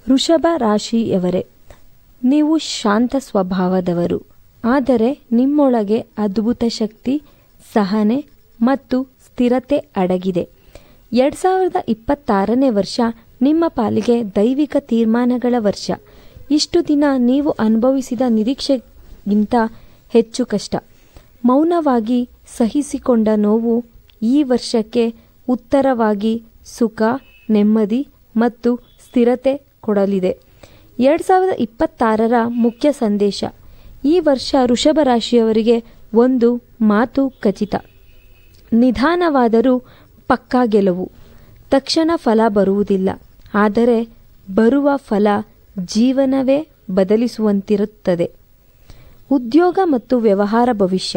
ವೃಷಭ ರಾಶಿಯವರೇ, ನೀವು ಶಾಂತ ಸ್ವಭಾವದವರು. ಆದರೆ ನಿಮ್ಮೊಳಗೆ ಅದ್ಭುತ ಶಕ್ತಿ, ಸಹನೆ ಮತ್ತು ಸ್ಥಿರತೆ ಅಡಗಿದೆ. 2026ನೇ ವರ್ಷ ನಿಮ್ಮ ಪಾಲಿಗೆ ದೈವಿಕ ತೀರ್ಮಾನಗಳ ವರ್ಷ. ಇಷ್ಟು ದಿನ ನೀವು ಅನುಭವಿಸಿದ ನಿರೀಕ್ಷೆಗಿಂತ ಹೆಚ್ಚು ಕಷ್ಟ, ಮೌನವಾಗಿ ಸಹಿಸಿಕೊಂಡ ನೋವು ಈ ವರ್ಷಕ್ಕೆ ಉತ್ತರವಾಗಿ ಸುಖ, ನೆಮ್ಮದಿ ಮತ್ತು ಸ್ಥಿರತೆ ಕೊಡಲಿದೆ. 2026ರ ಮುಖ್ಯ ಸಂದೇಶ. ಈ ವರ್ಷ ವೃಷಭ ರಾಶಿಯವರಿಗೆ ಒಂದು ಮಾತು ಖಚಿತ: ನಿಧಾನವಾದರೂ ಪಕ್ಕಾ ಗೆಲುವು. ತಕ್ಷಣ ಫಲ ಬರುವುದಿಲ್ಲ, ಆದರೆ ಬರುವ ಫಲ ಜೀವನವೇ ಬದಲಿಸುವಂತಿರುತ್ತದೆ. ಉದ್ಯೋಗ ಮತ್ತು ವ್ಯವಹಾರ ಭವಿಷ್ಯ.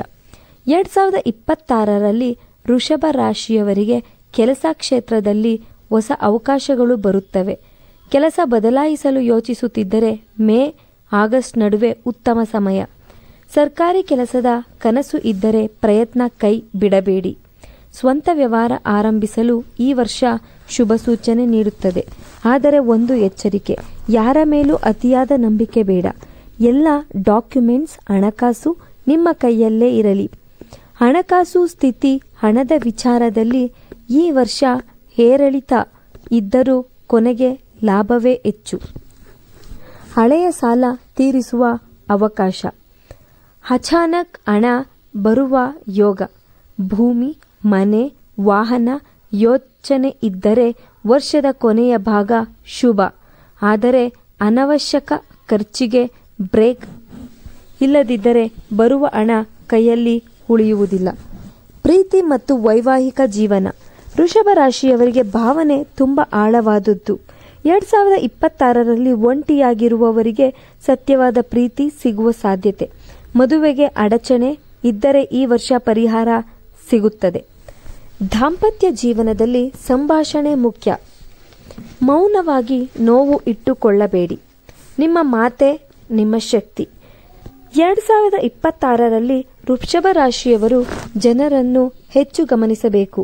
2026ರಲ್ಲಿ ವೃಷಭ ರಾಶಿಯವರಿಗೆ ಕೆಲಸ ಕ್ಷೇತ್ರದಲ್ಲಿ ಹೊಸ ಅವಕಾಶಗಳು ಬರುತ್ತವೆ. ಕೆಲಸ ಬದಲಾಯಿಸಲು ಯೋಚಿಸುತ್ತಿದ್ದರೆ ಮೇ-ಆಗಸ್ಟ್ ನಡುವೆ ಉತ್ತಮ ಸಮಯ. ಸರ್ಕಾರಿ ಕೆಲಸದ ಕನಸು ಇದ್ದರೆ ಪ್ರಯತ್ನ ಕೈ ಬಿಡಬೇಡಿ. ಸ್ವಂತ ವ್ಯವಹಾರ ಆರಂಭಿಸಲು ಈ ವರ್ಷ ಶುಭ ಸೂಚನೆ ನೀಡುತ್ತದೆ. ಆದರೆ ಒಂದು ಎಚ್ಚರಿಕೆ: ಯಾರ ಮೇಲೂ ಅತಿಯಾದ ನಂಬಿಕೆ ಬೇಡ. ಎಲ್ಲ ಡಾಕ್ಯುಮೆಂಟ್ಸ್, ಹಣಕಾಸು ನಿಮ್ಮ ಕೈಯಲ್ಲೇ ಇರಲಿ. ಹಣಕಾಸು ಸ್ಥಿತಿ. ಹಣದ ವಿಚಾರದಲ್ಲಿ ಈ ವರ್ಷ ಏರಿಳಿತ ಇದ್ದರೂ ಕೊನೆಗೆ ಲಾಭವೇ ಹೆಚ್ಚು. ಹಳೆಯ ಸಾಲ ತೀರಿಸುವ ಅವಕಾಶ. ಅಚಾನಕ್ ಹಣ ಬರುವ ಯೋಗ. ಭೂಮಿ, ಮನೆ, ವಾಹನ ಯೋಚನೆ ಇದ್ದರೆ ವರ್ಷದ ಕೊನೆಯ ಭಾಗ ಶುಭ. ಆದರೆ ಅನವಶ್ಯಕ ಖರ್ಚಿಗೆ ಬ್ರೇಕ್. ಇಲ್ಲದಿದ್ದರೆ ಬರುವ ಹಣ ಕೈಯಲ್ಲಿ ಉಳಿಯುವುದಿಲ್ಲ. ಪ್ರೀತಿ ಮತ್ತು ವೈವಾಹಿಕ ಜೀವನ. ವೃಷಭ ರಾಶಿಯವರಿಗೆ ಭಾವನೆ ತುಂಬ ಆಳವಾದದ್ದು. 2026ರಲ್ಲಿ ಒಂಟಿಯಾಗಿರುವವರಿಗೆ ಸತ್ಯವಾದ ಪ್ರೀತಿ ಸಿಗುವ ಸಾಧ್ಯತೆ. ಮದುವೆಗೆ ಅಡಚಣೆ ಇದ್ದರೆ ಈ ವರ್ಷ ಪರಿಹಾರ ಸಿಗುತ್ತದೆ. ದಾಂಪತ್ಯ ಜೀವನದಲ್ಲಿ ಸಂಭಾಷಣೆ ಮುಖ್ಯ. ಮೌನವಾಗಿ ನೋವು ಇಟ್ಟುಕೊಳ್ಳಬೇಡಿ. ನಿಮ್ಮ ಮಾತೆ ನಿಮ್ಮ ಶಕ್ತಿ. 2026ರಲ್ಲಿ ವೃಷಭ ರಾಶಿಯವರು ಜನರನ್ನು ಹೆಚ್ಚು ಗಮನಿಸಬೇಕು.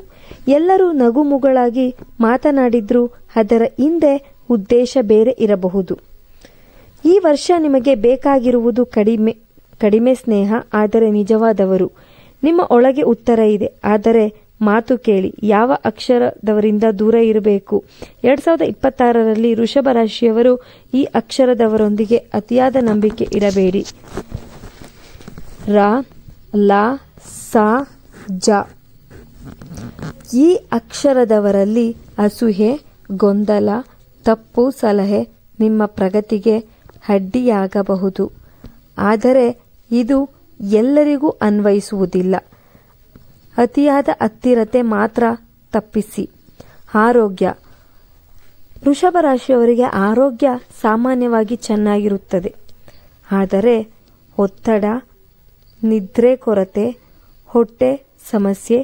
ಎಲ್ಲರೂ ನಗುಮುಗಳಾಗಿ ಮಾತನಾಡಿದ್ರೂ ಅದರ ಹಿಂದೆ ಉದ್ದೇಶ ಬೇರೆ ಇರಬಹುದು. ಈ ವರ್ಷ ನಿಮಗೆ ಬೇಕಾಗಿರುವುದು ಕಡಿಮೆ ಸ್ನೇಹ, ಆದರೆ ನಿಜವಾದವರು. ನಿಮ್ಮ ಒಳಗೆ ಉತ್ತರ ಇದೆ, ಆದರೆ ಮಾತು ಕೇಳಿ. ಯಾವ ಅಕ್ಷರದವರಿಂದ ದೂರ ಇರಬೇಕು? 2026ರಲ್ಲಿ ವೃಷಭ ರಾಶಿಯವರು ಈ ಅಕ್ಷರದವರೊಂದಿಗೆ ಅತಿಯಾದ ನಂಬಿಕೆ ಇಡಬೇಡಿ. ರ, ಲ, ಸ, ಜ. ಈ ಅಕ್ಷರದವರಲ್ಲಿ ಅಸೂಯೆ, ಗೊಂದಲ, ತಪ್ಪು ಸಲಹೆ ನಿಮ್ಮ ಪ್ರಗತಿಗೆ ಅಡ್ಡಿಯಾಗಬಹುದು. ಆದರೆ ಇದು ಎಲ್ಲರಿಗೂ ಅನ್ವಯಿಸುವುದಿಲ್ಲ. ಅತಿಯಾದ ಹತ್ತಿರತೆ ಮಾತ್ರ ತಪ್ಪಿಸಿ. ಆರೋಗ್ಯ. ವೃಷಭ ರಾಶಿಯವರಿಗೆ ಆರೋಗ್ಯ ಸಾಮಾನ್ಯವಾಗಿ ಚೆನ್ನಾಗಿರುತ್ತದೆ. ಆದರೆ ಒತ್ತಡ, ನಿದ್ರೆ ಕೊರತೆ, ಹೊಟ್ಟೆ ಸಮಸ್ಯೆ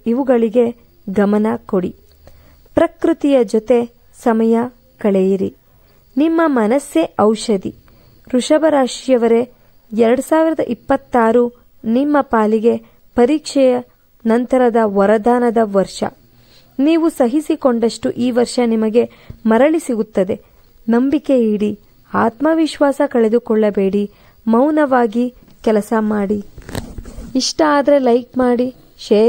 ಇವುಗಳಿಗೆ ಗಮನ ಕೊಡಿ. ಪ್ರಕೃತಿಯ ಜೊತೆ ಸಮಯ ಕಳೆಯಿರಿ. ನಿಮ್ಮ ಮನಸ್ಸೇ ಔಷಧಿ. ವೃಷಭ ರಾಶಿಯವರೇ, 2026 ನಿಮ್ಮ ಪಾಲಿಗೆ ಪರೀಕ್ಷೆಯ ನಂತರದ ವರದಾನದ ವರ್ಷ. ನೀವು ಸಹಿಸಿಕೊಂಡಷ್ಟು ಈ ವರ್ಷ ನಿಮಗೆ ಮರಳಿ ಸಿಗುತ್ತದೆ. ನಂಬಿಕೆ ಇಡಿ. ಆತ್ಮವಿಶ್ವಾಸ ಕಳೆದುಕೊಳ್ಳಬೇಡಿ. ಮೌನವಾಗಿ ಕೆಲಸ ಮಾಡಿ. ಇಷ್ಟ ಆದರೆ ಲೈಕ್ ಮಾಡಿ, ಶೇರ್